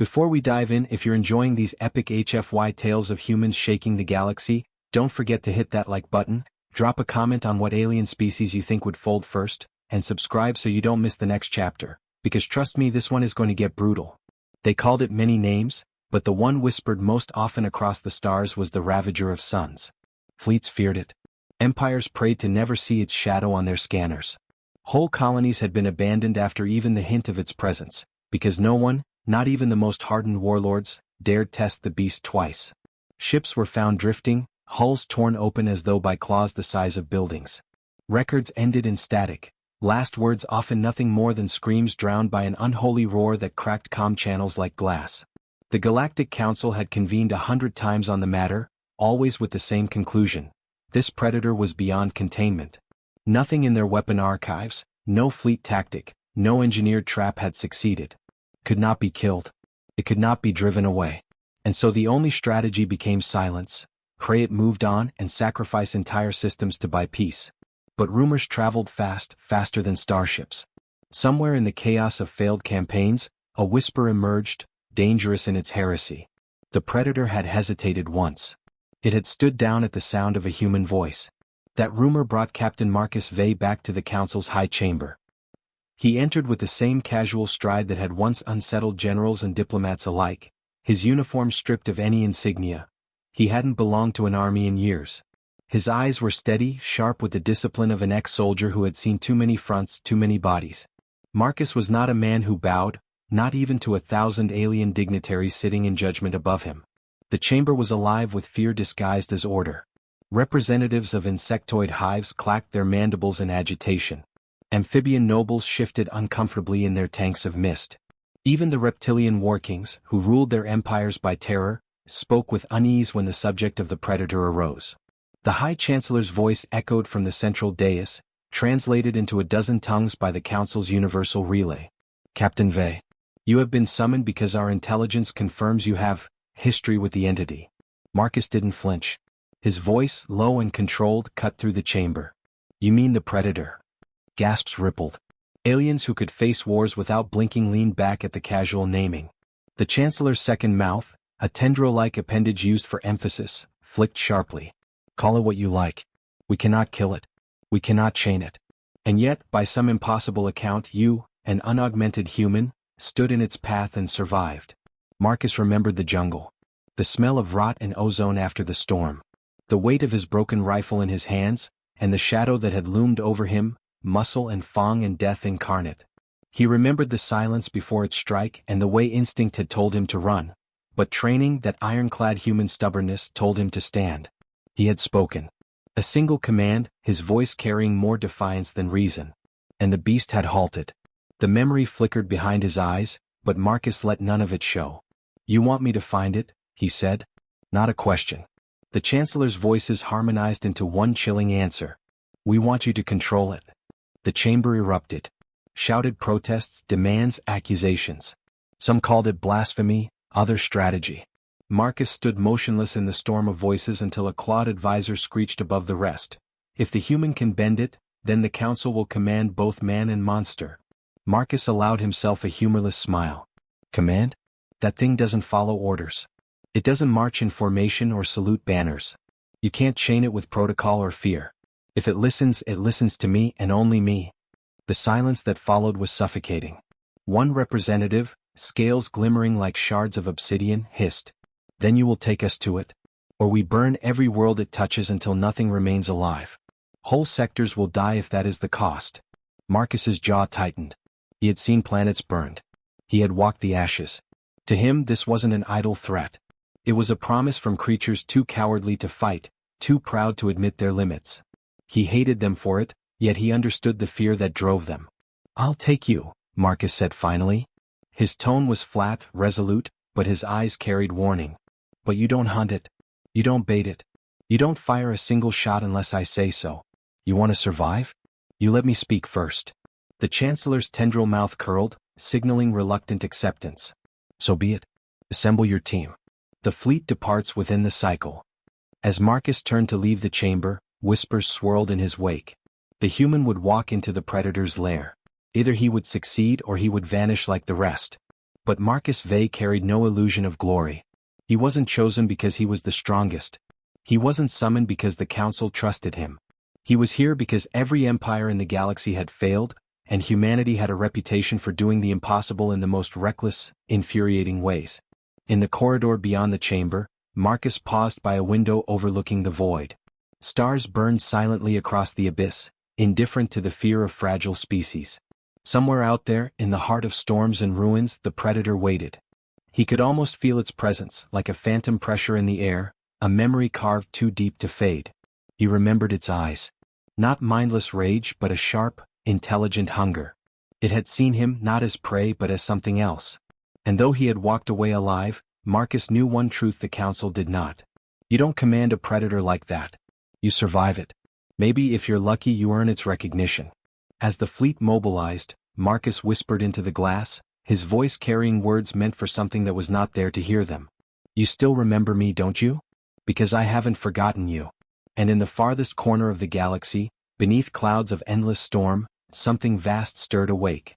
Before we dive in, if you're enjoying these epic HFY tales of humans shaking the galaxy, don't forget to hit that like button, drop a comment on what alien species you think would fold first, and subscribe so you don't miss the next chapter, because trust me, this one is going to get brutal. They called it many names, but the one whispered most often across the stars was the Ravager of Suns. Fleets feared it. Empires prayed to never see its shadow on their scanners. Whole colonies had been abandoned after even the hint of its presence, because no one, not even the most hardened warlords, dared test the beast twice. Ships were found drifting, hulls torn open as though by claws the size of buildings. Records ended in static, last words often nothing more than screams drowned by an unholy roar that cracked comm channels like glass. The Galactic Council had convened 100 times on the matter, always with the same conclusion. This predator was beyond containment. Nothing in their weapon archives, no fleet tactic, no engineered trap had succeeded. Could not be killed. It could not be driven away. And so the only strategy became silence. Pray it moved on and sacrifice entire systems to buy peace. But rumors traveled fast, faster than starships. Somewhere in the chaos of failed campaigns, a whisper emerged, dangerous in its heresy. The predator had hesitated once. It had stood down at the sound of a human voice. That rumor brought Captain Marcus Vey back to the Council's high chamber. He entered with the same casual stride that had once unsettled generals and diplomats alike, his uniform stripped of any insignia. He hadn't belonged to an army in years. His eyes were steady, sharp with the discipline of an ex-soldier who had seen too many fronts, too many bodies. Marcus was not a man who bowed, not even to 1,000 alien dignitaries sitting in judgment above him. The chamber was alive with fear disguised as order. Representatives of insectoid hives clacked their mandibles in agitation. Amphibian nobles shifted uncomfortably in their tanks of mist. Even the reptilian war kings, who ruled their empires by terror, spoke with unease when the subject of the predator arose. The High Chancellor's voice echoed from the central dais, translated into a dozen tongues by the Council's universal relay. Captain Vey, you have been summoned because our intelligence confirms you have history with the entity. Marcus didn't flinch. His voice, low and controlled, cut through the chamber. You mean the predator? Gasps rippled. Aliens who could face wars without blinking leaned back at the casual naming. The Chancellor's second mouth, a tendril-like appendage used for emphasis, flicked sharply. Call it what you like. We cannot kill it. We cannot chain it. And yet, by some impossible account, you, an unaugmented human, stood in its path and survived. Marcus remembered the jungle. The smell of rot and ozone after the storm. The weight of his broken rifle in his hands, and the shadow that had loomed over him, muscle and fang and death incarnate. He remembered the silence before its strike and the way instinct had told him to run, but training, that ironclad human stubbornness, told him to stand. He had spoken. A single command, his voice carrying more defiance than reason. And the beast had halted. The memory flickered behind his eyes, but Marcus let none of it show. You want me to find it? He said. Not a question. The Chancellor's voices harmonized into one chilling answer. We want you to control it. The chamber erupted. Shouted protests, demands, accusations. Some called it blasphemy, others strategy. Marcus stood motionless in the storm of voices until a clawed advisor screeched above the rest. If the human can bend it, then the Council will command both man and monster. Marcus allowed himself a humorless smile. Command? That thing doesn't follow orders. It doesn't march in formation or salute banners. You can't chain it with protocol or fear. If it listens to me and only me. The silence that followed was suffocating. One representative, scales glimmering like shards of obsidian, hissed. Then you will take us to it. Or we burn every world it touches until nothing remains alive. Whole sectors will die if that is the cost. Marcus's jaw tightened. He had seen planets burned. He had walked the ashes. To him, this wasn't an idle threat. It was a promise from creatures too cowardly to fight, too proud to admit their limits. He hated them for it, yet he understood the fear that drove them. I'll take you, Marcus said finally. His tone was flat, resolute, but his eyes carried warning. But you don't hunt it. You don't bait it. You don't fire a single shot unless I say so. You want to survive? You let me speak first. The Chancellor's tendril mouth curled, signaling reluctant acceptance. So be it. Assemble your team. The fleet departs within the cycle. As Marcus turned to leave the chamber, whispers swirled in his wake. The human would walk into the predator's lair. Either he would succeed or he would vanish like the rest. But Marcus Vey carried no illusion of glory. He wasn't chosen because he was the strongest. He wasn't summoned because the council trusted him. He was here because every empire in the galaxy had failed, and humanity had a reputation for doing the impossible in the most reckless, infuriating ways. In the corridor beyond the chamber, Marcus paused by a window overlooking the void. Stars burned silently across the abyss, indifferent to the fear of fragile species. Somewhere out there, in the heart of storms and ruins, the predator waited. He could almost feel its presence, like a phantom pressure in the air, a memory carved too deep to fade. He remembered its eyes. Not mindless rage, but a sharp, intelligent hunger. It had seen him not as prey but as something else. And though he had walked away alive, Marcus knew one truth the council did not. You don't command a predator like that. You survive it. Maybe if you're lucky you earn its recognition. As the fleet mobilized, Marcus whispered into the glass, his voice carrying words meant for something that was not there to hear them. You still remember me, don't you? Because I haven't forgotten you. And in the farthest corner of the galaxy, beneath clouds of endless storm, something vast stirred awake.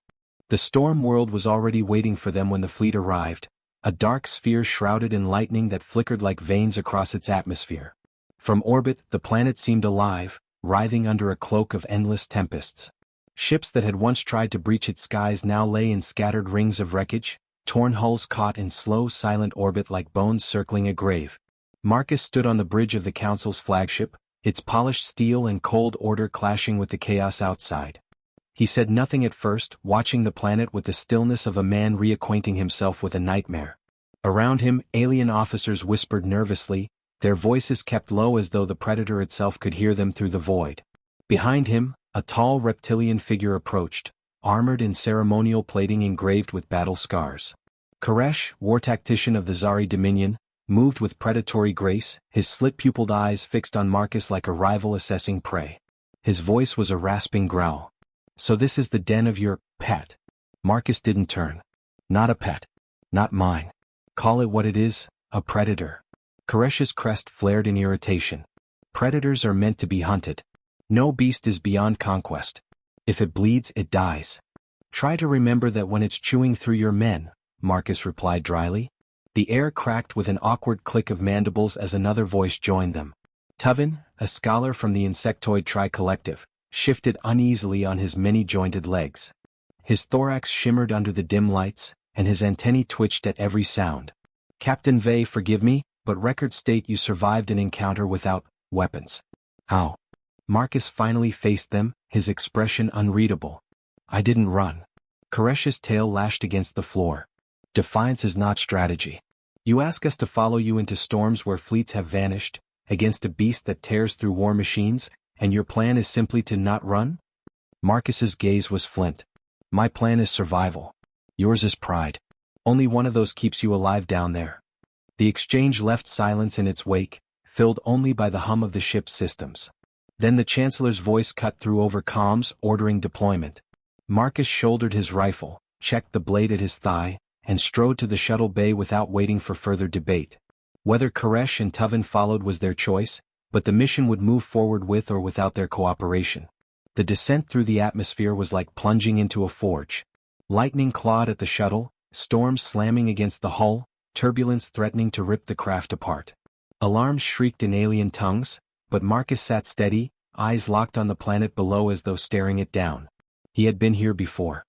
The storm world was already waiting for them when the fleet arrived, a dark sphere shrouded in lightning that flickered like veins across its atmosphere. From orbit, the planet seemed alive, writhing under a cloak of endless tempests. Ships that had once tried to breach its skies now lay in scattered rings of wreckage, torn hulls caught in slow, silent orbit like bones circling a grave. Marcus stood on the bridge of the council's flagship, its polished steel and cold order clashing with the chaos outside. He said nothing at first, watching the planet with the stillness of a man reacquainting himself with a nightmare. Around him, alien officers whispered nervously, their voices kept low as though the predator itself could hear them through the void. Behind him, a tall reptilian figure approached, armored in ceremonial plating engraved with battle scars. Koresh, war tactician of the Zari Dominion, moved with predatory grace, his slit-pupiled eyes fixed on Marcus like a rival assessing prey. His voice was a rasping growl. So this is the den of your pet. Marcus didn't turn. Not a pet. Not mine. Call it what it is, a predator. Koresh's crest flared in irritation. Predators are meant to be hunted. No beast is beyond conquest. If it bleeds, it dies. Try to remember that when it's chewing through your men, Marcus replied dryly. The air cracked with an awkward click of mandibles as another voice joined them. Tuvin, a scholar from the insectoid tri-collective, shifted uneasily on his many-jointed legs. His thorax shimmered under the dim lights, and his antennae twitched at every sound. Captain Vey, forgive me, but records state you survived an encounter without weapons. How? Marcus finally faced them, his expression unreadable. I didn't run. Koresh's tail lashed against the floor. Defiance is not strategy. You ask us to follow you into storms where fleets have vanished, against a beast that tears through war machines, and your plan is simply to not run? Marcus's gaze was flint. My plan is survival. Yours is pride. Only one of those keeps you alive down there. The exchange left silence in its wake, filled only by the hum of the ship's systems. Then the Chancellor's voice cut through over comms, ordering deployment. Marcus shouldered his rifle, checked the blade at his thigh, and strode to the shuttle bay without waiting for further debate. Whether Koresh and Tuvin followed was their choice, but the mission would move forward with or without their cooperation. The descent through the atmosphere was like plunging into a forge. Lightning clawed at the shuttle, storms slamming against the hull, turbulence threatening to rip the craft apart. Alarms shrieked in alien tongues, but Marcus sat steady, eyes locked on the planet below as though staring it down. He had been here before.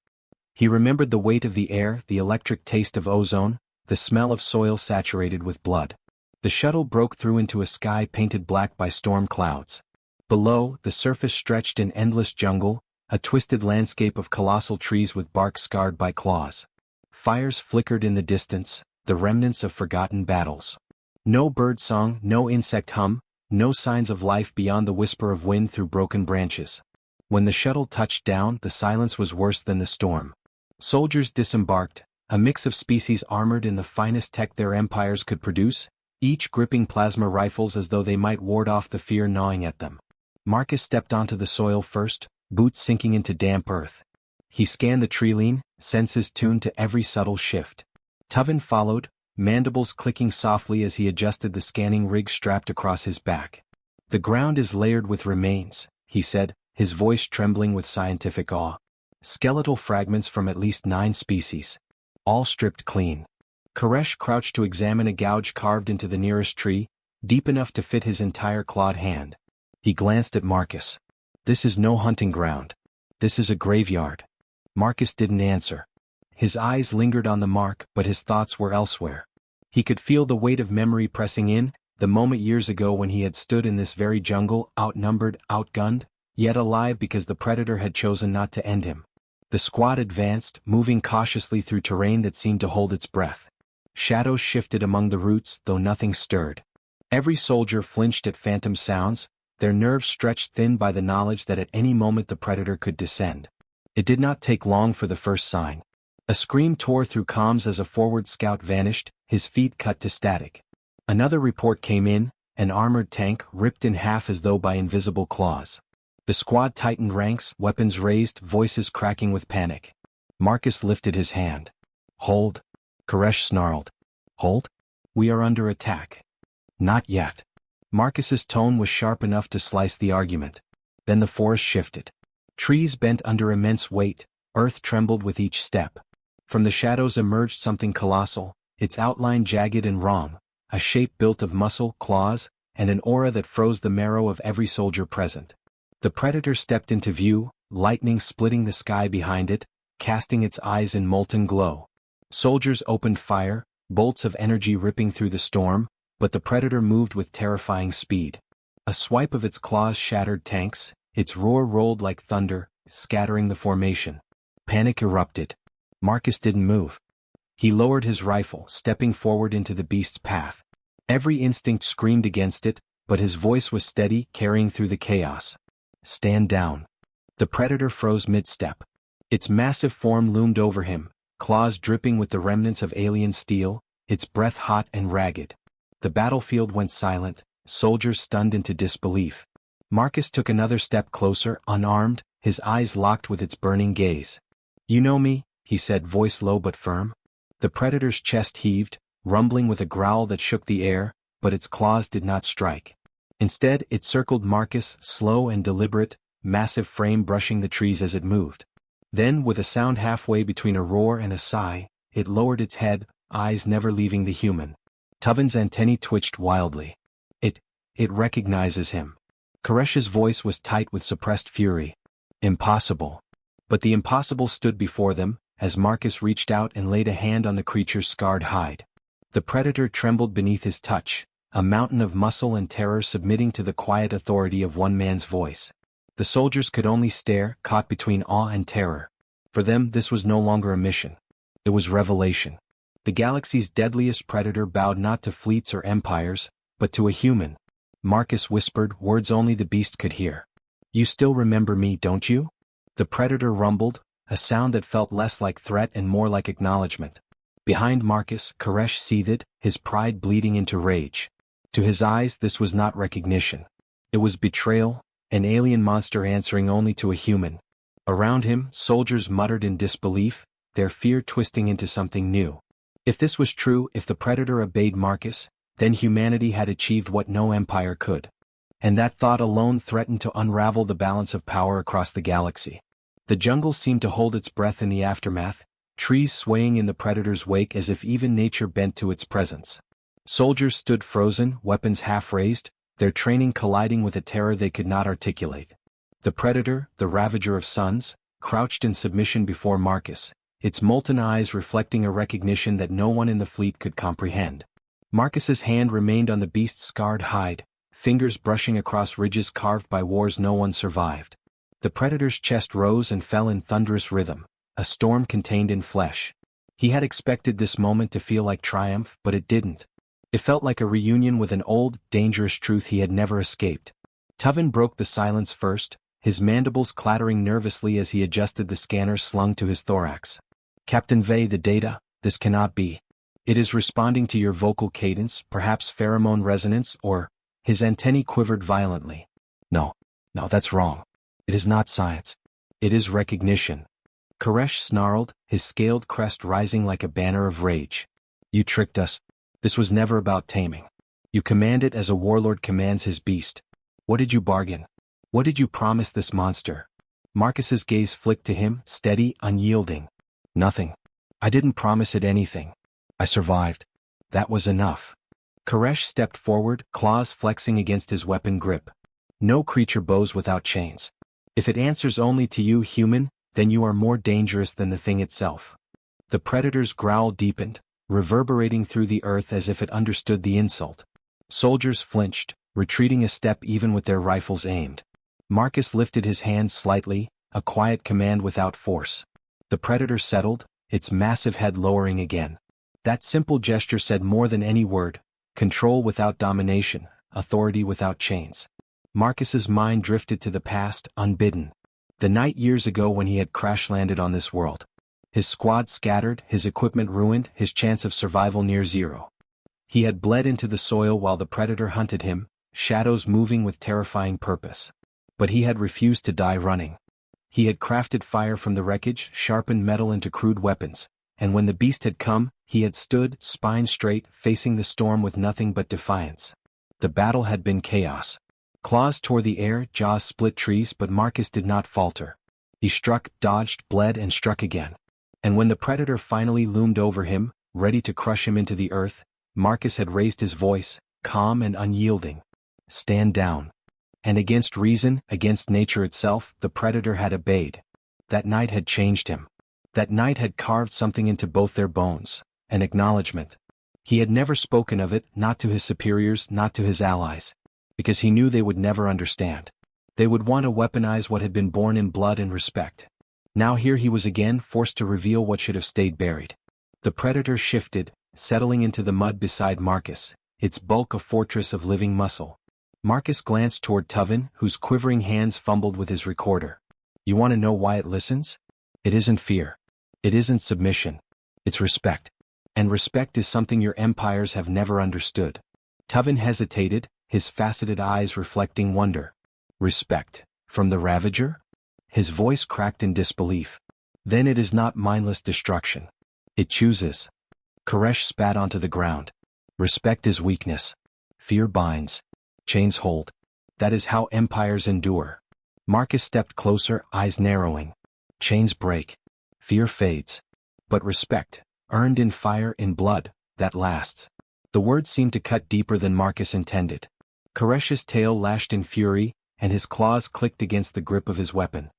He remembered the weight of the air, the electric taste of ozone, the smell of soil saturated with blood. The shuttle broke through into a sky painted black by storm clouds. Below, the surface stretched in endless jungle, a twisted landscape of colossal trees with bark scarred by claws. Fires flickered in the distance, the remnants of forgotten battles. No bird song, no insect hum, no signs of life beyond the whisper of wind through broken branches. When the shuttle touched down, the silence was worse than the storm. Soldiers disembarked, a mix of species armored in the finest tech their empires could produce, each gripping plasma rifles as though they might ward off the fear gnawing at them. Marcus stepped onto the soil first, boots sinking into damp earth. He scanned the treeline, senses tuned to every subtle shift. Tuvin followed, mandibles clicking softly as he adjusted the scanning rig strapped across his back. The ground is layered with remains, he said, his voice trembling with scientific awe. Skeletal fragments from at least 9 species. all stripped clean. Koresh crouched to examine a gouge carved into the nearest tree, deep enough to fit his entire clawed hand. He glanced at Marcus. This is no hunting ground. This is a graveyard. Marcus didn't answer. His eyes lingered on the mark, but his thoughts were elsewhere. He could feel the weight of memory pressing in, the moment years ago when he had stood in this very jungle, outnumbered, outgunned, yet alive because the predator had chosen not to end him. The squad advanced, moving cautiously through terrain that seemed to hold its breath. Shadows shifted among the roots, though nothing stirred. Every soldier flinched at phantom sounds, their nerves stretched thin by the knowledge that at any moment the predator could descend. It did not take long for the first sign. A scream tore through comms as a forward scout vanished, his feet cut to static. Another report came in, an armored tank ripped in half as though by invisible claws. The squad tightened ranks, weapons raised, voices cracking with panic. Marcus lifted his hand. Hold. Koresh snarled. Hold? We are under attack. Not yet. Marcus's tone was sharp enough to slice the argument. Then the forest shifted. Trees bent under immense weight, earth trembled with each step. From the shadows emerged something colossal, its outline jagged and wrong, a shape built of muscle, claws, and an aura that froze the marrow of every soldier present. The predator stepped into view, lightning splitting the sky behind it, casting its eyes in molten glow. Soldiers opened fire, bolts of energy ripping through the storm, but the predator moved with terrifying speed. A swipe of its claws shattered tanks, its roar rolled like thunder, scattering the formation. Panic erupted. Marcus didn't move. He lowered his rifle, stepping forward into the beast's path. Every instinct screamed against it, but his voice was steady, carrying through the chaos. Stand down. The predator froze mid-step. Its massive form loomed over him, claws dripping with the remnants of alien steel, its breath hot and ragged. The battlefield went silent, soldiers stunned into disbelief. Marcus took another step closer, unarmed, his eyes locked with its burning gaze. You know me, he said, voice low but firm. The predator's chest heaved, rumbling with a growl that shook the air, but its claws did not strike. Instead, it circled Marcus, slow and deliberate, massive frame brushing the trees as it moved. Then, with a sound halfway between a roar and a sigh, it lowered its head, eyes never leaving the human. Tuvin's antennae twitched wildly. It recognizes him. Koresh's voice was tight with suppressed fury. Impossible. But the impossible stood before them, as Marcus reached out and laid a hand on the creature's scarred hide. The predator trembled beneath his touch, a mountain of muscle and terror submitting to the quiet authority of one man's voice. The soldiers could only stare, caught between awe and terror. For them, this was no longer a mission. It was revelation. The galaxy's deadliest predator bowed not to fleets or empires, but to a human. Marcus whispered, words only the beast could hear. You still remember me, don't you? The predator rumbled, a sound that felt less like threat and more like acknowledgement. Behind Marcus, Koresh seethed, his pride bleeding into rage. To his eyes, this was not recognition. It was betrayal, an alien monster answering only to a human. Around him, soldiers muttered in disbelief, their fear twisting into something new. If this was true, if the predator obeyed Marcus, then humanity had achieved what no empire could. And that thought alone threatened to unravel the balance of power across the galaxy. The jungle seemed to hold its breath in the aftermath, trees swaying in the predator's wake as if even nature bent to its presence. Soldiers stood frozen, weapons half-raised, their training colliding with a terror they could not articulate. The predator, the ravager of suns, crouched in submission before Marcus, its molten eyes reflecting a recognition that no one in the fleet could comprehend. Marcus's hand remained on the beast's scarred hide, fingers brushing across ridges carved by wars no one survived. The predator's chest rose and fell in thunderous rhythm, a storm contained in flesh. He had expected this moment to feel like triumph, but it didn't. It felt like a reunion with an old, dangerous truth he had never escaped. Tuvin broke the silence first, his mandibles clattering nervously as he adjusted the scanner slung to his thorax. Captain Vey, the data, this cannot be. It is responding to your vocal cadence, perhaps pheromone resonance, or... His antennae quivered violently. No, that's wrong. It is not science. It is recognition. Koresh snarled, his scaled crest rising like a banner of rage. You tricked us. This was never about taming. You commanded as a warlord commands his beast. What did you bargain? What did you promise this monster? Marcus's gaze flicked to him, steady, unyielding. Nothing. I didn't promise it anything. I survived. That was enough. Koresh stepped forward, claws flexing against his weapon grip. No creature bows without chains. If it answers only to you, human, then you are more dangerous than the thing itself. The predator's growl deepened, reverberating through the earth as if it understood the insult. Soldiers flinched, retreating a step even with their rifles aimed. Marcus lifted his hand slightly, a quiet command without force. The predator settled, its massive head lowering again. That simple gesture said more than any word: control without domination, authority without chains. Marcus's mind drifted to the past, unbidden. The night years ago when he had crash-landed on this world. His squad scattered, his equipment ruined, his chance of survival near zero. He had bled into the soil while the predator hunted him, shadows moving with terrifying purpose. But he had refused to die running. He had crafted fire from the wreckage, sharpened metal into crude weapons, and when the beast had come, he had stood, spine straight, facing the storm with nothing but defiance. The battle had been chaos. Claws tore the air, jaws split trees, but Marcus did not falter. He struck, dodged, bled, and struck again. And when the predator finally loomed over him, ready to crush him into the earth, Marcus had raised his voice, calm and unyielding. Stand down. And against reason, against nature itself, the predator had obeyed. That night had changed him. That night had carved something into both their bones, an acknowledgement. He had never spoken of it, not to his superiors, not to his allies, because he knew they would never understand. They would want to weaponize what had been born in blood and respect. Now here he was again, forced to reveal what should have stayed buried. The predator shifted, settling into the mud beside Marcus, its bulk a fortress of living muscle. Marcus glanced toward Tuvin, whose quivering hands fumbled with his recorder. You want to know why it listens? It isn't fear. It isn't submission. It's respect. And respect is something your empires have never understood. Tuvin hesitated, his faceted eyes reflecting wonder. Respect. From the Ravager? His voice cracked in disbelief. Then it is not mindless destruction. It chooses. Koresh spat onto the ground. Respect is weakness. Fear binds. Chains hold. That is how empires endure. Marcus stepped closer, eyes narrowing. Chains break. Fear fades. But respect, earned in fire, in blood, that lasts. The words seemed to cut deeper than Marcus intended. Koresh's tail lashed in fury, and his claws clicked against the grip of his weapon.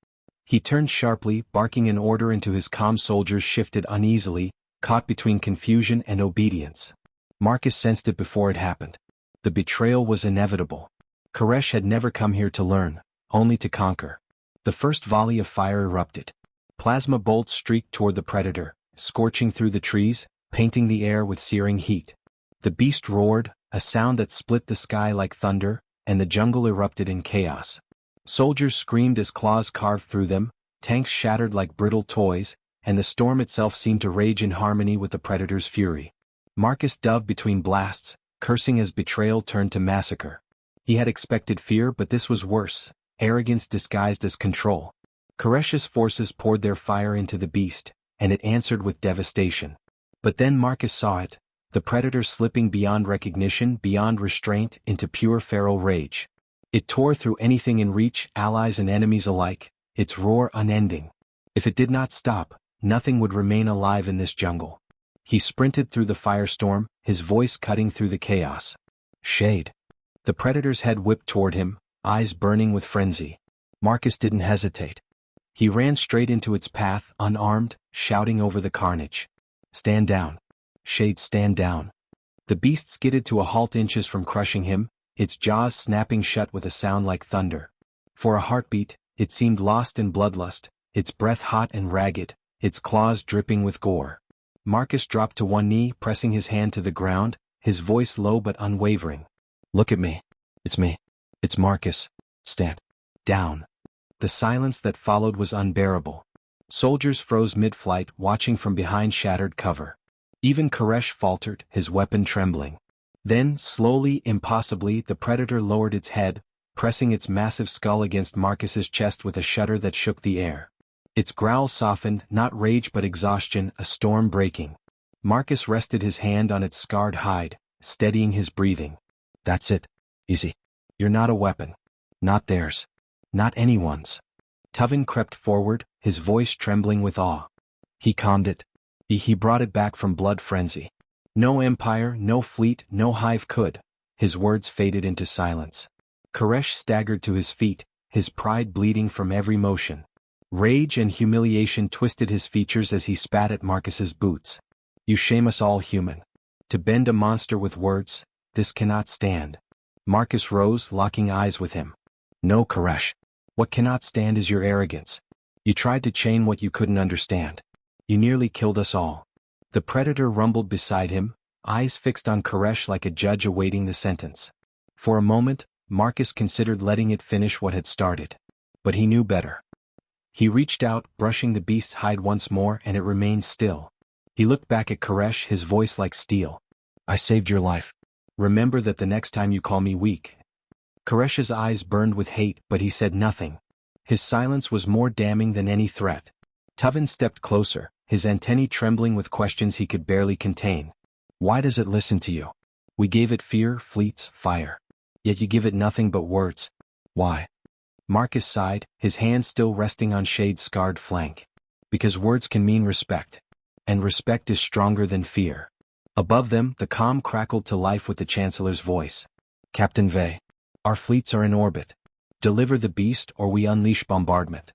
He turned sharply, barking an order into his calm. Soldiers shifted uneasily, caught between confusion and obedience. Marcus sensed it before it happened. The betrayal was inevitable. Koresh had never come here to learn, only to conquer. The first volley of fire erupted. Plasma bolts streaked toward the predator, scorching through the trees, painting the air with searing heat. The beast roared, a sound that split the sky like thunder, and the jungle erupted in chaos. Soldiers screamed as claws carved through them, tanks shattered like brittle toys, and the storm itself seemed to rage in harmony with the predator's fury. Marcus dove between blasts, cursing as betrayal turned to massacre. He had expected fear, but this was worse, arrogance disguised as control. Koresh's forces poured their fire into the beast, and it answered with devastation. But then Marcus saw it, the predator slipping beyond recognition, beyond restraint, into pure feral rage. It tore through anything in reach, allies and enemies alike, its roar unending. If it did not stop, nothing would remain alive in this jungle. He sprinted through the firestorm, his voice cutting through the chaos. Shade. The predator's head whipped toward him, eyes burning with frenzy. Marcus didn't hesitate. He ran straight into its path, unarmed, shouting over the carnage. Stand down. Shade, stand down. The beast skidded to a halt inches from crushing him, its jaws snapping shut with a sound like thunder. For a heartbeat, it seemed lost in bloodlust, its breath hot and ragged, its claws dripping with gore. Marcus dropped to one knee, pressing his hand to the ground, his voice low but unwavering. Look at me. It's me. It's Marcus. Stand down. The silence that followed was unbearable. Soldiers froze mid-flight, watching from behind shattered cover. Even Koresh faltered, his weapon trembling. Then, slowly, impossibly, the predator lowered its head, pressing its massive skull against Marcus's chest with a shudder that shook the air. Its growl softened, not rage but exhaustion, a storm breaking. Marcus rested his hand on its scarred hide, steadying his breathing. That's it. Easy. You're not a weapon. Not theirs. Not anyone's. Tuvin crept forward, his voice trembling with awe. He calmed it. He brought it back from blood frenzy. No empire, no fleet, no hive could. His words faded into silence. Koresh staggered to his feet, his pride bleeding from every motion. Rage and humiliation twisted his features as he spat at Marcus's boots. You shame us all, human. To bend a monster with words, this cannot stand. Marcus rose, locking eyes with him. No, Koresh. What cannot stand is your arrogance. You tried to chain what you couldn't understand. You nearly killed us all. The predator rumbled beside him, eyes fixed on Koresh like a judge awaiting the sentence. For a moment, Marcus considered letting it finish what had started. But he knew better. He reached out, brushing the beast's hide once more, and it remained still. He looked back at Koresh, his voice like steel. I saved your life. Remember that the next time you call me weak. Koresh's eyes burned with hate, but he said nothing. His silence was more damning than any threat. Tuvin stepped closer, his antennae trembling with questions he could barely contain. Why does it listen to you? We gave it fear, fleets, fire. Yet you give it nothing but words. Why? Marcus sighed, his hand still resting on Shade's scarred flank. Because words can mean respect. And respect is stronger than fear. Above them, the calm crackled to life with the Chancellor's voice. Captain Vey. Our fleets are in orbit. Deliver the beast or we unleash bombardment.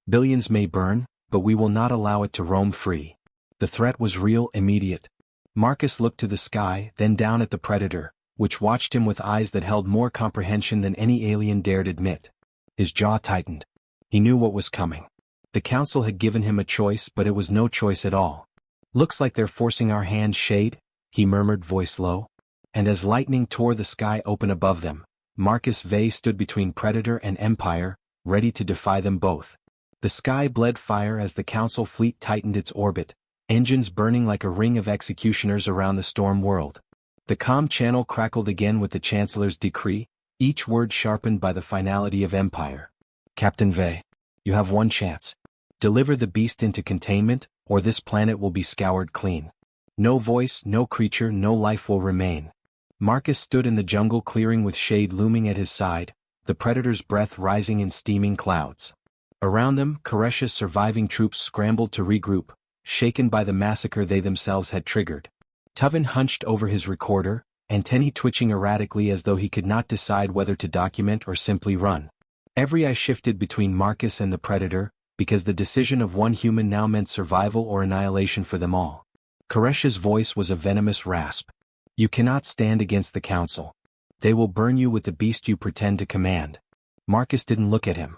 Billions may burn, but we will not allow it to roam free. The threat was real, immediate. Marcus looked to the sky, then down at the predator, which watched him with eyes that held more comprehension than any alien dared admit. His jaw tightened. He knew what was coming. The council had given him a choice, but it was no choice at all. Looks like they're forcing our hand, Shade, he murmured, voice low. And as lightning tore the sky open above them, Marcus Vey stood between Predator and Empire, ready to defy them both. The sky bled fire as the Council fleet tightened its orbit, engines burning like a ring of executioners around the storm world. The comm channel crackled again with the Chancellor's decree, each word sharpened by the finality of Empire. Captain Vey, you have one chance. Deliver the beast into containment, or this planet will be scoured clean. No voice, no creature, no life will remain. Marcus stood in the jungle clearing with Shade looming at his side, the Predator's breath rising in steaming clouds. Around them, Koresh's surviving troops scrambled to regroup, shaken by the massacre they themselves had triggered. Tuvin hunched over his recorder, antennae twitching erratically as though he could not decide whether to document or simply run. Every eye shifted between Marcus and the Predator, because the decision of one human now meant survival or annihilation for them all. Koresh's voice was a venomous rasp. You cannot stand against the Council. They will burn you with the beast you pretend to command. Marcus didn't look at him.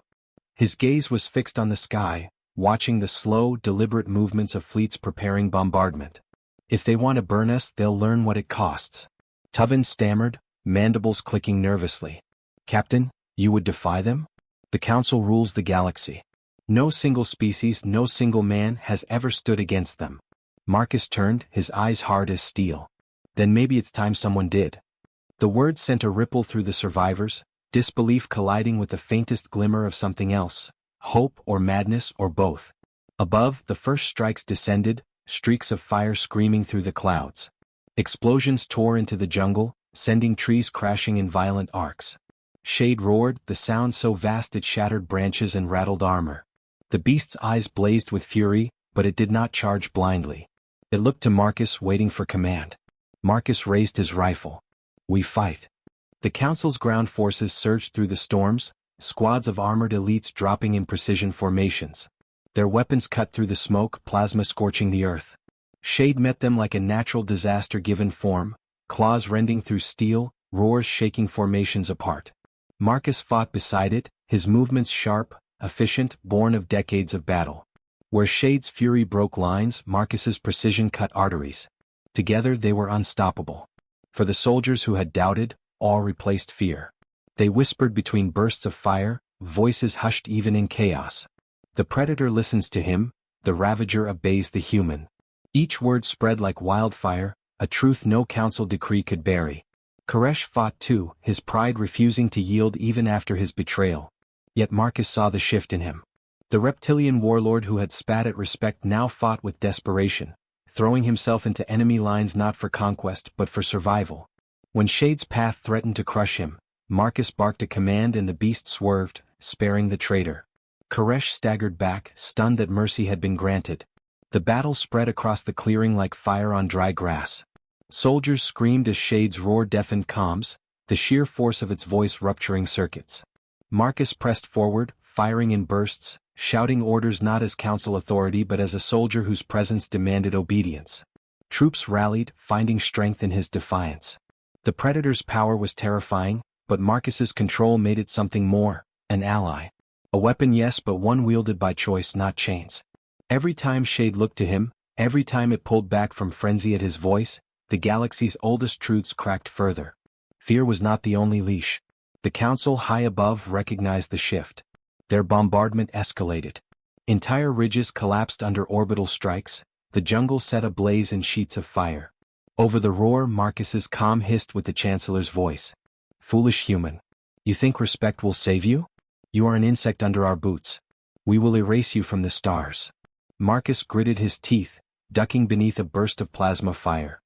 His gaze was fixed on the sky, watching the slow, deliberate movements of fleets preparing bombardment. If they want to burn us, they'll learn what it costs. Tuvin stammered, mandibles clicking nervously. Captain, you would defy them? The Council rules the galaxy. No single species, no single man has ever stood against them. Marcus turned, his eyes hard as steel. Then maybe it's time someone did. The words sent a ripple through the survivors, disbelief colliding with the faintest glimmer of something else, hope or madness or both. Above, the first strikes descended, streaks of fire screaming through the clouds. Explosions tore into the jungle, sending trees crashing in violent arcs. Shade roared, the sound so vast it shattered branches and rattled armor. The beast's eyes blazed with fury, but it did not charge blindly. It looked to Marcus, waiting for command. Marcus raised his rifle. We fight. The Council's ground forces surged through the storms, squads of armored elites dropping in precision formations. Their weapons cut through the smoke, plasma scorching the earth. Shade met them like a natural disaster given form, claws rending through steel, roars shaking formations apart. Marcus fought beside it, his movements sharp, efficient, born of decades of battle. Where Shade's fury broke lines, Marcus's precision cut arteries. Together they were unstoppable. For the soldiers who had doubted, awe replaced fear. They whispered between bursts of fire, voices hushed even in chaos. The Predator listens to him, the Ravager obeys the human. Each word spread like wildfire, a truth no council decree could bury. Koresh fought too, his pride refusing to yield even after his betrayal. Yet Marcus saw the shift in him. The reptilian warlord who had spat at respect now fought with desperation, throwing himself into enemy lines not for conquest but for survival. When Shade's path threatened to crush him, Marcus barked a command and the beast swerved, sparing the traitor. Koresh staggered back, stunned that mercy had been granted. The battle spread across the clearing like fire on dry grass. Soldiers screamed as Shade's roar deafened comms, the sheer force of its voice rupturing circuits. Marcus pressed forward, firing in bursts, shouting orders not as council authority but as a soldier whose presence demanded obedience. Troops rallied, finding strength in his defiance. The Predator's power was terrifying, but Marcus's control made it something more, an ally. A weapon, yes, but one wielded by choice, not chains. Every time Shade looked to him, every time it pulled back from frenzy at his voice, the galaxy's oldest truths cracked further. Fear was not the only leash. The council high above recognized the shift. Their bombardment escalated. Entire ridges collapsed under orbital strikes, the jungle set ablaze in sheets of fire. Over the roar, Marcus's calm hissed with the Chancellor's voice. Foolish human. You think respect will save you? You are an insect under our boots. We will erase you from the stars. Marcus gritted his teeth, ducking beneath a burst of plasma fire.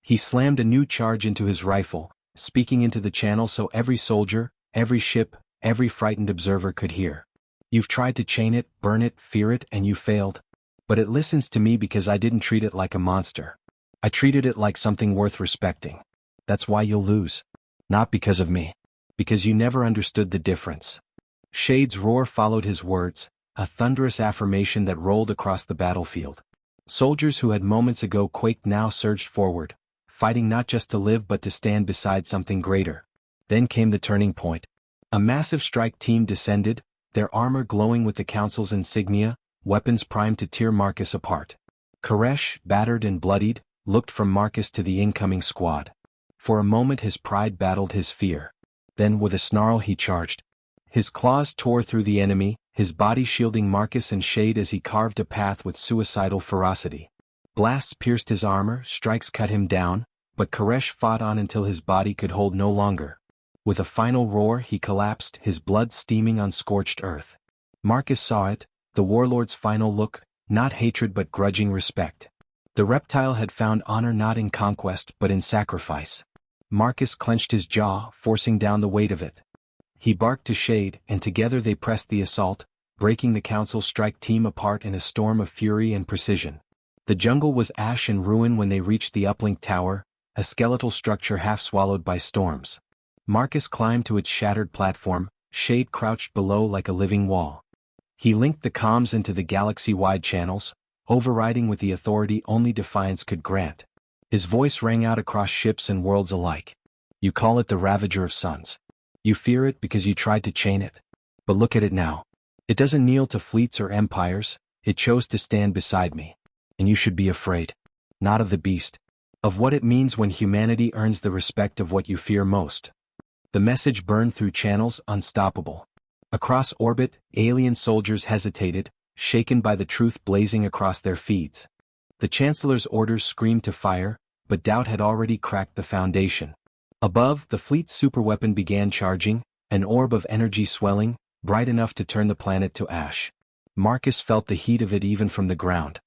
He slammed a new charge into his rifle, speaking into the channel so every soldier, every ship, every frightened observer could hear. You've tried to chain it, burn it, fear it, and you failed. But it listens to me because I didn't treat it like a monster. I treated it like something worth respecting. That's why you'll lose. Not because of me. Because you never understood the difference. Shade's roar followed his words, a thunderous affirmation that rolled across the battlefield. Soldiers who had moments ago quaked now surged forward, fighting not just to live but to stand beside something greater. Then came the turning point. A massive strike team descended, their armor glowing with the Council's insignia, weapons primed to tear Marcus apart. Koresh, battered and bloodied, looked from Marcus to the incoming squad. For a moment his pride battled his fear. Then with a snarl he charged. His claws tore through the enemy, his body shielding Marcus and Shade as he carved a path with suicidal ferocity. Blasts pierced his armor, strikes cut him down, but Koresh fought on until his body could hold no longer. With a final roar he collapsed, his blood steaming on scorched earth. Marcus saw it, the warlord's final look, not hatred but grudging respect. The reptile had found honor not in conquest but in sacrifice. Marcus clenched his jaw, forcing down the weight of it. He barked to Shade, and together they pressed the assault, breaking the Council's strike team apart in a storm of fury and precision. The jungle was ash and ruin when they reached the uplink tower, a skeletal structure half swallowed by storms. Marcus climbed to its shattered platform, Shade crouched below like a living wall. He linked the comms into the galaxy-wide channels, overriding with the authority only defiance could grant. His voice rang out across ships and worlds alike. You call it the Ravager of Suns. You fear it because you tried to chain it. But look at it now. It doesn't kneel to fleets or empires, it chose to stand beside me. And you should be afraid. Not of the beast. Of what it means when humanity earns the respect of what you fear most. The message burned through channels, unstoppable. Across orbit, alien soldiers hesitated, shaken by the truth blazing across their feeds. The Chancellor's orders screamed to fire, but doubt had already cracked the foundation. Above, the fleet's superweapon began charging, an orb of energy swelling, bright enough to turn the planet to ash. Marcus felt the heat of it even from the ground.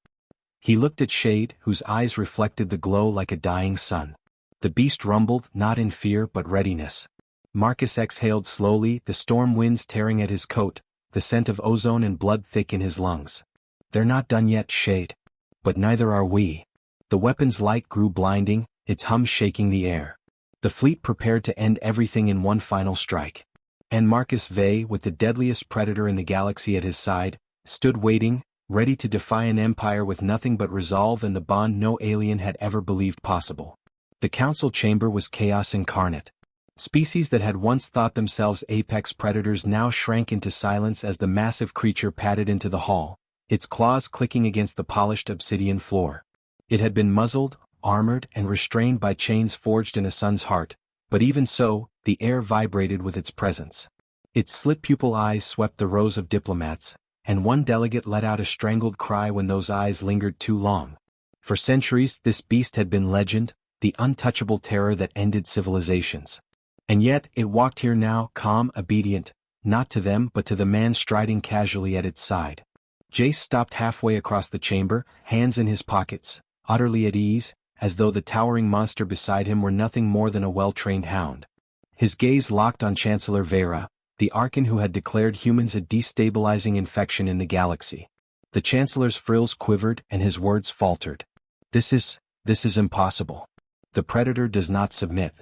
He looked at Shade, whose eyes reflected the glow like a dying sun. The beast rumbled, not in fear but readiness. Marcus exhaled slowly, the storm winds tearing at his coat, the scent of ozone and blood thick in his lungs. They're not done yet, Shade. But neither are we. The weapon's light grew blinding, its hum shaking the air. The fleet prepared to end everything in one final strike. And Marcus Vey, with the deadliest predator in the galaxy at his side, stood waiting, ready to defy an empire with nothing but resolve and the bond no alien had ever believed possible. The council chamber was chaos incarnate. Species that had once thought themselves apex predators now shrank into silence as the massive creature padded into the hall, its claws clicking against the polished obsidian floor. It had been muzzled, armored, and restrained by chains forged in a sun's heart, but even so, the air vibrated with its presence. Its slit-pupil eyes swept the rows of diplomats, and one delegate let out a strangled cry when those eyes lingered too long. For centuries, this beast had been legend, the untouchable terror that ended civilizations. And yet, it walked here now, calm, obedient, not to them but to the man striding casually at its side. Jace stopped halfway across the chamber, hands in his pockets, utterly at ease, as though the towering monster beside him were nothing more than a well-trained hound. His gaze locked on Chancellor Vera, the Archon who had declared humans a destabilizing infection in the galaxy. The Chancellor's frills quivered and his words faltered. This is impossible. The Predator does not submit.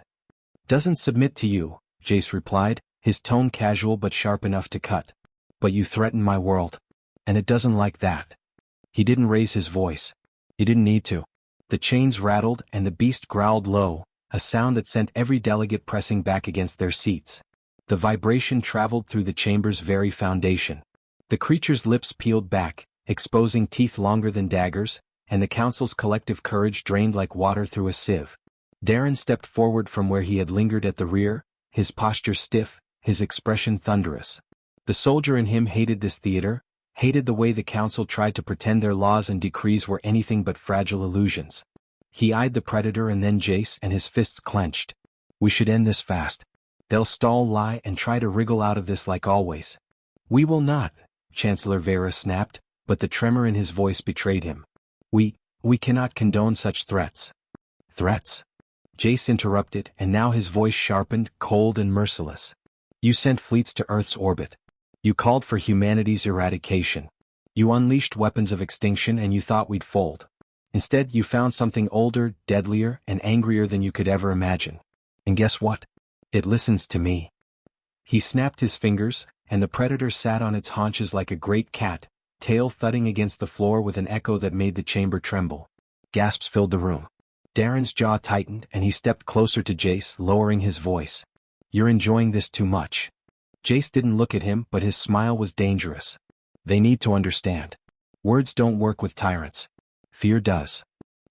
Doesn't submit to you, Jace replied, his tone casual but sharp enough to cut. But you threaten my world. And it doesn't like that. He didn't raise his voice. He didn't need to. The chains rattled and the beast growled low, a sound that sent every delegate pressing back against their seats. The vibration traveled through the chamber's very foundation. The creature's lips peeled back, exposing teeth longer than daggers, and the council's collective courage drained like water through a sieve. Darren stepped forward from where he had lingered at the rear, his posture stiff, his expression thunderous. The soldier in him hated this theater, hated the way the council tried to pretend their laws and decrees were anything but fragile illusions. He eyed the Predator and then Jace, and his fists clenched. We should end this fast. They'll stall, lie, and try to wriggle out of this like always. We will not, Chancellor Vera snapped, but the tremor in his voice betrayed him. We cannot condone such threats. Threats? Jace interrupted, and now his voice sharpened, cold and merciless. You sent fleets to Earth's orbit. You called for humanity's eradication. You unleashed weapons of extinction and you thought we'd fold. Instead, you found something older, deadlier, and angrier than you could ever imagine. And guess what? It listens to me. He snapped his fingers, and the Predator sat on its haunches like a great cat, tail thudding against the floor with an echo that made the chamber tremble. Gasps filled the room. Darren's jaw tightened and he stepped closer to Jace, lowering his voice. You're enjoying this too much. Jace didn't look at him, but his smile was dangerous. They need to understand. Words don't work with tyrants. Fear does.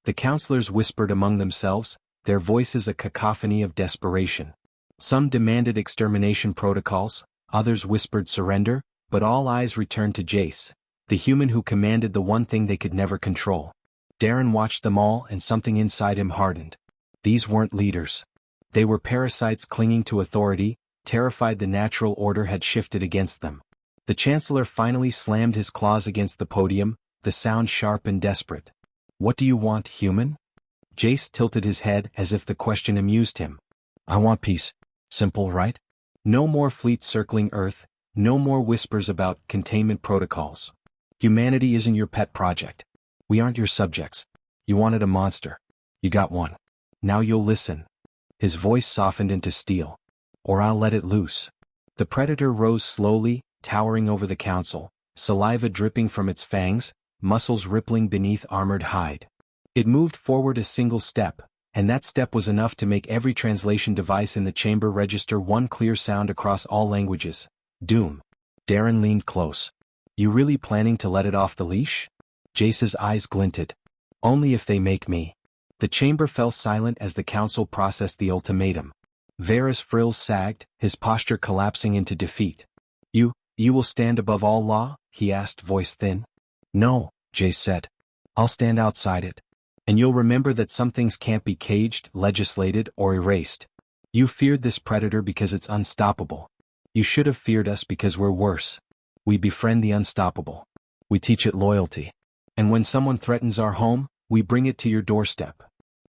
The counselors whispered among themselves, their voices a cacophony of desperation. Some demanded extermination protocols, others whispered surrender, but all eyes returned to Jace, the human who commanded the one thing they could never control. Darren watched them all and something inside him hardened. These weren't leaders. They were parasites clinging to authority, terrified the natural order had shifted against them. The Chancellor finally slammed his claws against the podium, the sound sharp and desperate. What do you want, human? Jace tilted his head as if the question amused him. I want peace. Simple, right? No more fleets circling Earth, no more whispers about containment protocols. Humanity isn't your pet project. We aren't your subjects. You wanted a monster. You got one. Now you'll listen. His voice softened into steel. Or I'll let it loose. The Predator rose slowly, towering over the council, saliva dripping from its fangs, muscles rippling beneath armored hide. It moved forward a single step, and that step was enough to make every translation device in the chamber register one clear sound across all languages. Doom. Darren leaned close. You really planning to let it off the leash? Jace's eyes glinted. Only if they make me. The chamber fell silent as the council processed the ultimatum. Vera's frills sagged, his posture collapsing into defeat. You will stand above all law? He asked, voice thin. No, Jace said. I'll stand outside it. And you'll remember that some things can't be caged, legislated, or erased. You feared this Predator because it's unstoppable. You should have feared us because we're worse. We befriend the unstoppable. We teach it loyalty. And when someone threatens our home, we bring it to your doorstep.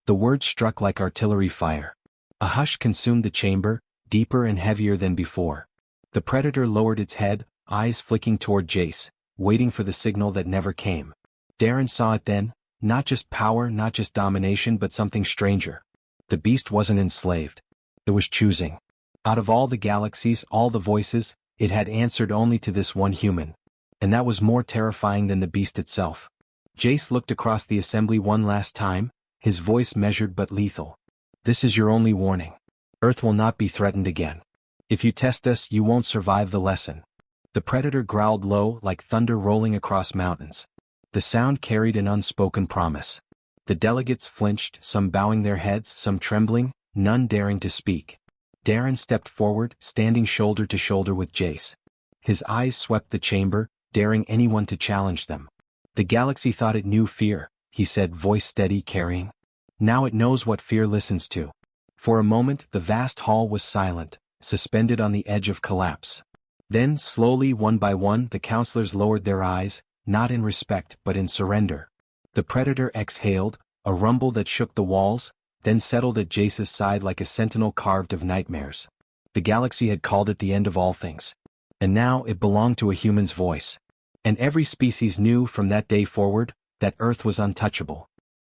The words struck like artillery fire. A hush consumed the chamber, deeper and heavier than before. The Predator lowered its head, eyes flicking toward Jace, waiting for the signal that never came. Darren saw it then, not just power, not just domination, but something stranger. The beast wasn't enslaved. It was choosing. Out of all the galaxies, all the voices, it had answered only to this one human. And that was more terrifying than the beast itself. Jace looked across the assembly one last time, his voice measured but lethal. This is your only warning. Earth will not be threatened again. If you test us, you won't survive the lesson. The Predator growled low, like thunder rolling across mountains. The sound carried an unspoken promise. The delegates flinched, some bowing their heads, some trembling, none daring to speak. Darren stepped forward, standing shoulder to shoulder with Jace. His eyes swept the chamber, daring anyone to challenge them. The galaxy thought it knew fear, he said, voice steady, carrying. Now it knows what fear listens to. For a moment, the vast hall was silent, suspended on the edge of collapse. Then, slowly, one by one, the counselors lowered their eyes, not in respect but in surrender. The Predator exhaled, a rumble that shook the walls, then settled at Jace's side like a sentinel carved of nightmares. The galaxy had called it the end of all things. And now it belonged to a human's voice. And every species knew from that day forward that Earth was untouchable.